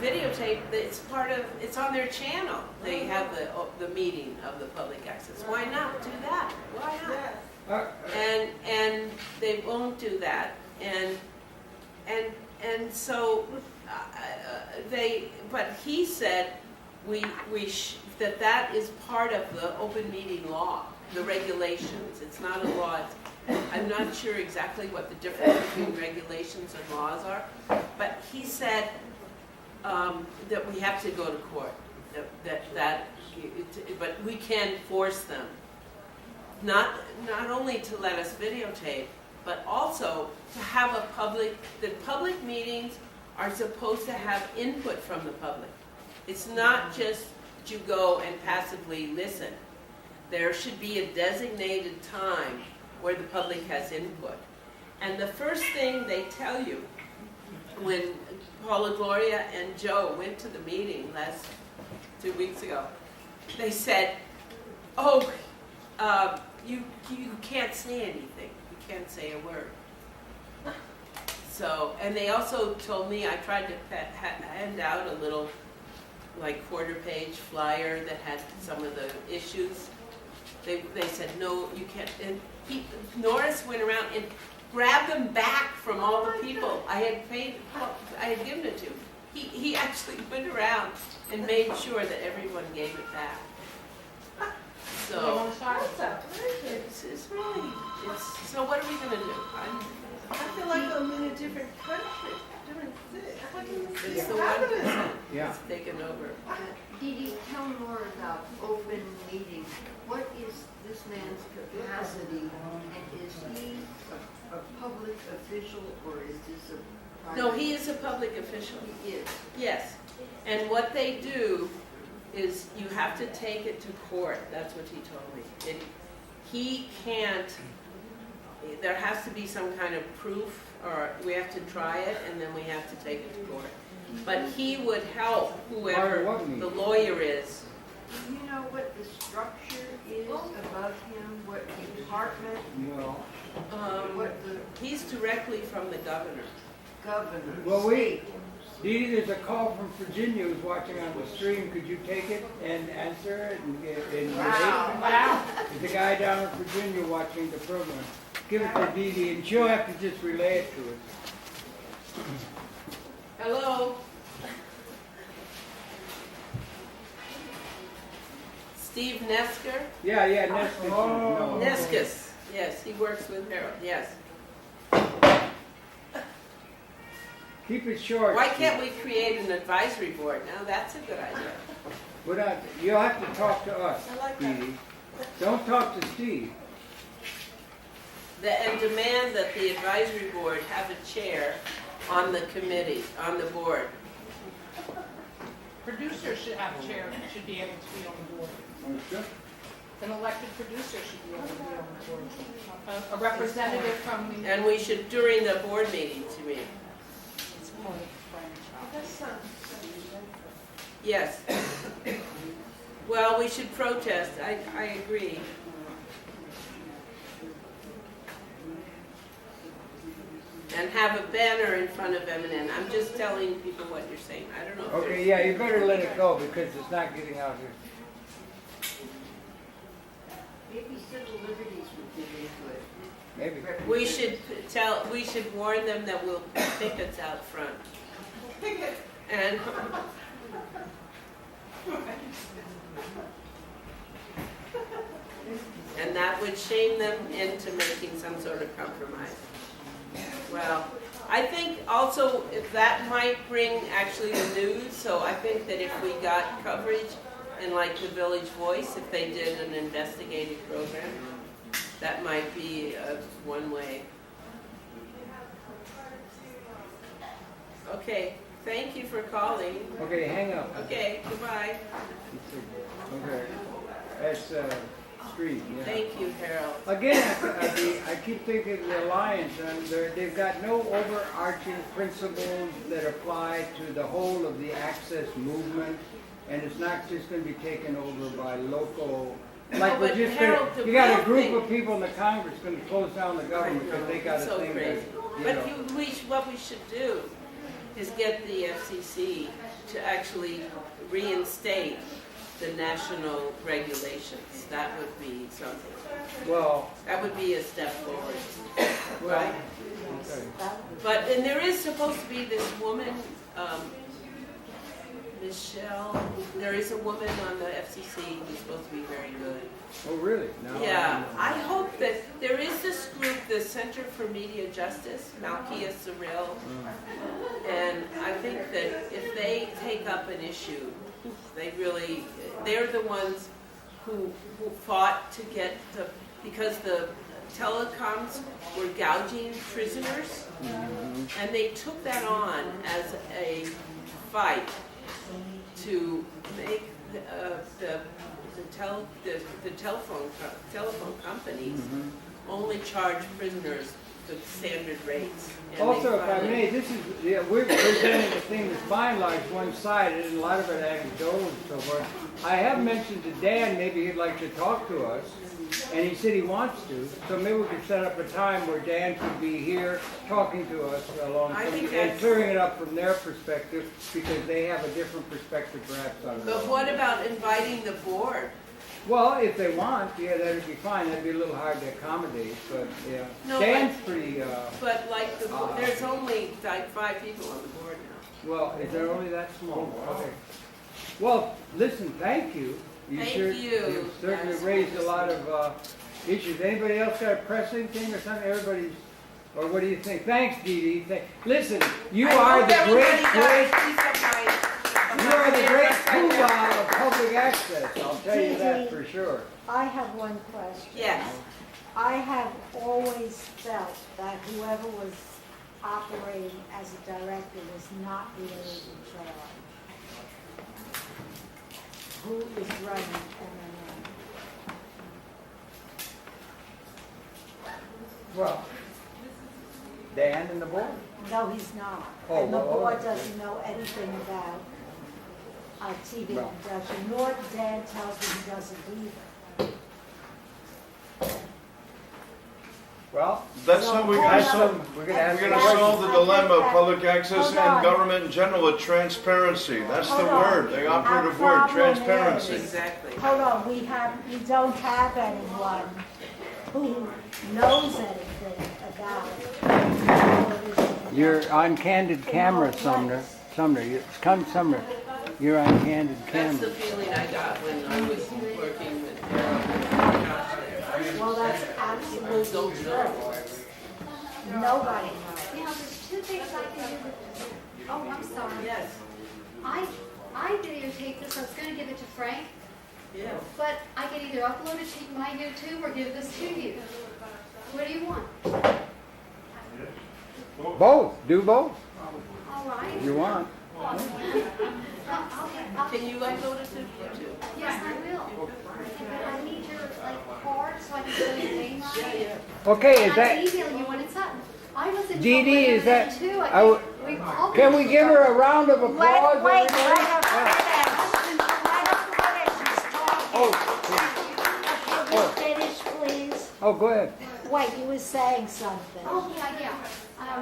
videotape. It's on their channel. They have the meeting of the public access. Why not do that? Why not?
Yes.
And they won't do that, and so but he said that is part of the open meeting law, the regulations. It's not a law. I'm not sure exactly what the difference between regulations and laws are, but he said that we have to go to court. But we can force them. Not only to let us videotape, but also to have that public meetings are supposed to have input from the public. It's not just that you go and passively listen. There should be a designated time where the public has input. And the first thing they tell you when Paula, Gloria, and Joe went to the meeting 2 weeks ago, they said, oh, you can't say anything. You can't say a word. So, and they also told me, I tried to hand out a little, quarter-page flyer that had some of the issues. They said, no, you can't. And Norris went around and grabbed them back from all the people I had given it to. He actually went around and made sure that everyone gave it back. So so what are we going to do?
I feel like I'm in a different country, different city. How can this
It's
be
the 1%
Yeah.
that's taken over.
Dee Dee, tell more about open meetings. What is this man's capacity, and is he a public official, or is this a private?
No, he is a public official.
He is.
Yes. And what they do is you have to take it to court. That's what he told me. He can't, there has to be some kind of proof, or we have to try it, and then we have to take it to court. But he would help whoever the lawyer is.
Do you know what the structure is above him, what department,
No.
what the
He's directly from the governor.
governor?
Well, wait. Dee Dee, there's a call from Virginia who's watching on the stream. Could you take it and answer it and relate?
Wow.
There's a guy down in Virginia watching the program. Give it to Dee Dee, and she'll have to just relay it to us.
Hello? Steve Nesker?
Yeah, Nestor. No.
Neskus. Yes, he works with Harold, yes.
Keep it short.
Why
Steve.
can't we create an advisory board? Now, that's a good idea.
You'll have to talk to us,
I like
Dee
that.
Dee. Don't talk to Steve.
And demand that the advisory board have a chair on the committee, on the board.
Producers should have a chair, should be able to be on the board. An elected producer should be able to be on the board. A representative from the.
And we should, during the board meetings, you mean?
It's part of the franchise.
That sounds.
Yes. Well, we should protest, I agree. And have a banner in front of M&N. I'm just telling people what you're saying. I don't know if
Okay, yeah, you better let it go because it's not getting out here.
Maybe civil liberties would get into it.
Maybe.
we should warn them that we'll put pickets out front. And and that would shame them into making some sort of compromise. Well, I think also if that might bring actually the news, so I think that if we got coverage in like the Village Voice, if they did an investigative program, that might be one way. Okay, thank you for calling.
Okay, hang up.
Okay, goodbye.
Okay. That's Street, yeah.
Thank you, Harold.
Again, I keep thinking of the Alliance, and they've got no overarching principles that apply to the whole of the access movement, and it's not just going to be taken over by local. Like
but
we're just
Harold,
gonna,
the
you got
real
a group
thing-
of people in the Congress going to close down the government because they got a
So
thing
crazy.
that,
But what we should do is get the FCC to actually reinstate the national regulations. That would be something.
well,
That would be a step forward.
well,
Right.
okay.
But, and there is supposed to be this woman, Michelle, there is a woman on the FCC who's supposed to be very good.
Oh, really? No.
Yeah, I hope that there is this group, the Center for Media Justice, Malkia Cyril, and I think that if they take up an issue, they're the ones who fought to get because the telecoms were gouging prisoners, and they took that on as a fight to make the telephone companies only charge prisoners the standard rates. And
Also,
they
if I
finally-
may, this is, yeah, we're presenting a thing that's by and large one-sided, and a lot of it anecdotal and so forth. I have mentioned to Dan, maybe he'd like to talk to us, and he said he wants to, so maybe we could set up a time where Dan could be here talking to us along
I
some,
think
and
that's-
clearing it up from their perspective, because they have a different perspective perhaps on it.
But what about inviting the board?
Well, if they want, yeah, that'd be fine, that'd be a little hard to accommodate, but, yeah.
No,
Dan's pretty,
But like, there's only like 5 people on the board now.
well, is there only that small? Okay. Well, listen, thank you.
Thank
You
you.
certainly
That's
raised a
nice.
lot of issues. Anybody else got a pressing thing or something? Everybody's, or what do you think? Thanks, Dee Dee. Listen, you
I
are
hope
the
everybody got
great,
a piece of my-
you are the great
Right now.
poobah of public access. I'll tell you that for sure.
I have one question.
Yes.
I have always felt that whoever was operating as a director was not really in charge. Who is running M&M?
Well, Dan and the board.
No, he's not.
Oh,
And the
well,
board
okay.
doesn't know anything about TV
Well.
production, nor Dan tells me he doesn't either.
Well,
That's
So
how we
hold
can
on.
solve,
we're
we're
gonna have
gonna
That's-
solve the
I
dilemma
think
of
that-
public access
hold
and
on.
government in general with transparency. That's the
Hold on.
word, the operative
Our
word,
problem
transparency.
Exactly.
Hold on, we don't have anyone who knows anything about television.
you're on candid camera, Sumner. Sumner, you're on candid
That's
camera.
the feeling I got when I was working with Josh there.
Well, that's absolutely
Don't
true.
know.
Nobody knows.
You know, there's 2 things I can do. Oh, I'm sorry.
Yes.
I videotaped this. I was going to give it to Frank,
Yeah.
But I can either upload it to my YouTube or give this to you. What do you want?
Both, do both,
All right.
if you want.
I'll
Can you upload it to YouTube?
yes, I will. But I need your card so I can show your name on it.
Okay,
And
is
I
that,
can email you when it's up. I was in
Dee
trouble
Dee,
with
is that-
Internet, too.
I w-
We all
can we
been
give
in
her a
trouble.
round of applause,
Wait,
everybody?
let her finish. Let her finish. She's talking. Can you finish, please?
Oh, go ahead.
Wait, you was saying something.
Oh, yeah.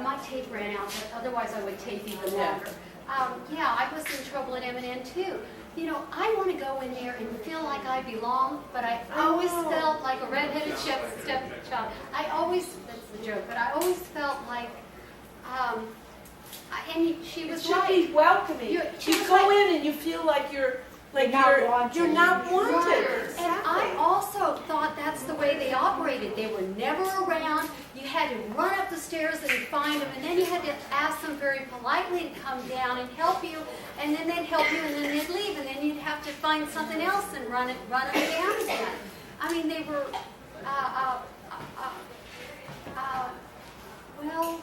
My tape ran out, but otherwise I would tape even longer. Yeah, I was in trouble at M&N too. You know, I want to go in there and feel like I belong, but I always felt like a redheaded stepchild. I always, that's the joke, but I always felt like, and she
It
was
should
right.
be welcoming.
You- she
You
was
go
right.
in and you feel like you're
You're not wanted.
wanted.
And I also thought that's the way they operated. They were never around. You had to run up the stairs and find them, and then you had to ask them very politely to come down and help you, and then they'd help you, and then they'd leave, and then you'd have to find something else and run them down again. I mean, they were, well.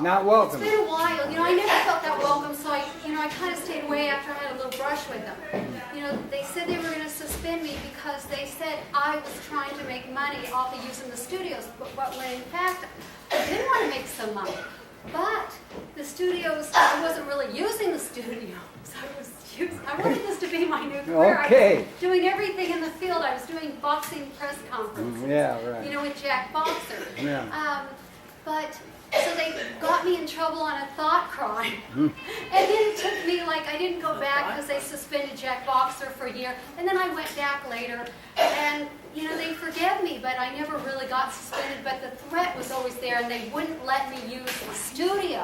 Not welcome.
It's been a while. You know, I never felt that welcome, so I kind of stayed away after I had a little brush with them. You know, they said they were going to suspend me because they said I was trying to make money off of using the studios, but when in fact I did want to make some money. But the studios, I wasn't really using the studios. I wanted this to be my new career.
Okay.
I was doing everything in the field. I was doing boxing press conferences.
Yeah, right.
You know, with Jack Boxer.
Yeah.
So they got me in trouble on a thought crime. And then it took me, I didn't go back because they suspended Jack Boxer for a year. And then I went back later and, they forgave me, but I never really got suspended. But the threat was always there and they wouldn't let me use the studio.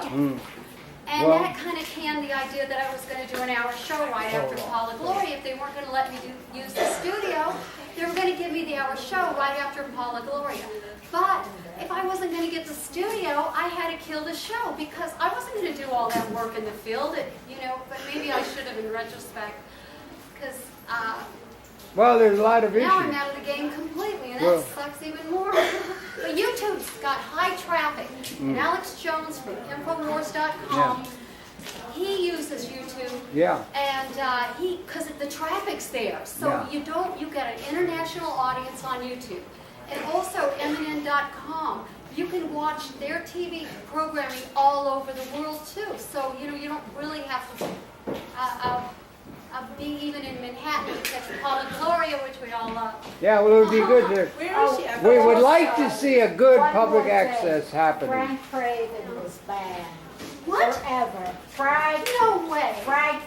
And
Well-
that kind of canned the idea that I was going to do an hour show right after Paula Gloria. If they weren't going to let me use the studio, they were going to give me the hour show right after Paula Gloria. But if I wasn't going to get the studio, I had to kill the show because I wasn't going to do all that work in the field, but maybe I should have in retrospect because
Well, there's a lot of
now I'm
issues.
out of the game completely and
Well-
that sucks even more. But YouTube's got high traffic. And Alex Jones from Infowars.com, he uses YouTube.
Yeah.
And because the traffic's there, so
Yeah.
you get an international audience on YouTube. And also MNN.com, you can watch their TV programming all over the world too. So, you don't really have to be even in Manhattan to catch Paula Gloria, which we all love.
Yeah, well, it would be good to,
Where is she? I
we
thought-
would like to see a good
One
public
more thing.
access happening.
Frank Craven was banned.
What?
Forever. Frank,
No way.
Frank,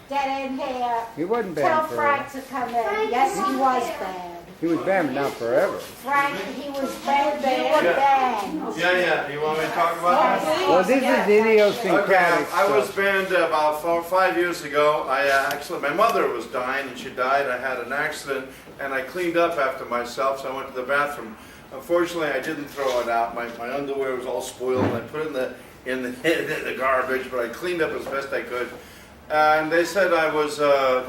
get in here.
He wasn't
Tell
banned forever.
Frank to come in.
Frank
Yes,
is
he
not
was
there.
banned.
He was banned, but not forever.
Frank, he was banned. You were
Yeah.
banned.
Yeah, you want me to talk about that?
Well, this
Yes.
is idiosyncratic
Okay, I was
stuff.
banned about 4 or 5 years ago. My mother was dying and she died. I had an accident and I cleaned up after myself, so I went to the bathroom. Unfortunately, I didn't throw it out. My underwear was all spoiled and I put it in the garbage, but I cleaned up as best I could. And they said I was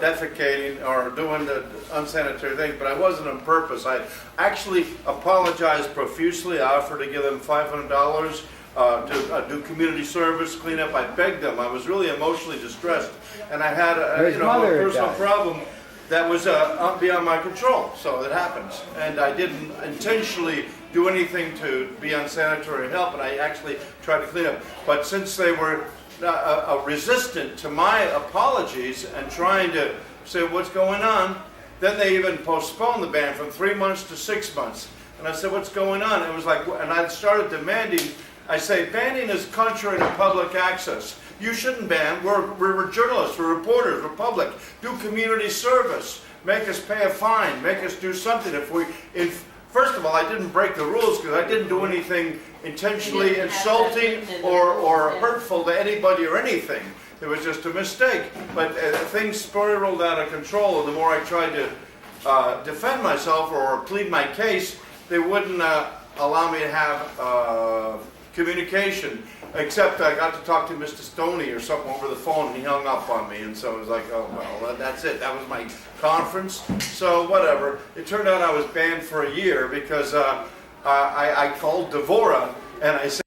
defecating or doing the unsanitary things, but I wasn't on purpose. I actually apologized profusely. I offered to give them $500 to do community service, clean up. I begged them. I was really emotionally distressed, and I had
His
a
mother
personal
died.
problem that was beyond my control. So it happens, and I didn't intentionally do anything to be unsanitary and help, and I actually tried to clean up. But since they were resistant to my apologies and trying to say what's going on, then they even postponed the ban from 3 months to 6 months. And I said, what's going on? It was like, and I started demanding. I say, banning is contrary to public access. You shouldn't ban. We're journalists, we're reporters, we're public. Do community service. Make us pay a fine. Make us do something. First of all, I didn't break the rules because I didn't do anything intentionally
You didn't have
insulting
that written in
or
the-
hurtful to anybody or anything. It was just a mistake. But things spiraled out of control, and the more I tried to defend myself or plead my case, they wouldn't allow me to have communication, except I got to talk to Mr. Stoney or something over the phone, and he hung up on me, and so it was like, oh, well, that's it. That was my conference, so whatever. It turned out I was banned for a year because I called Devora, and I said,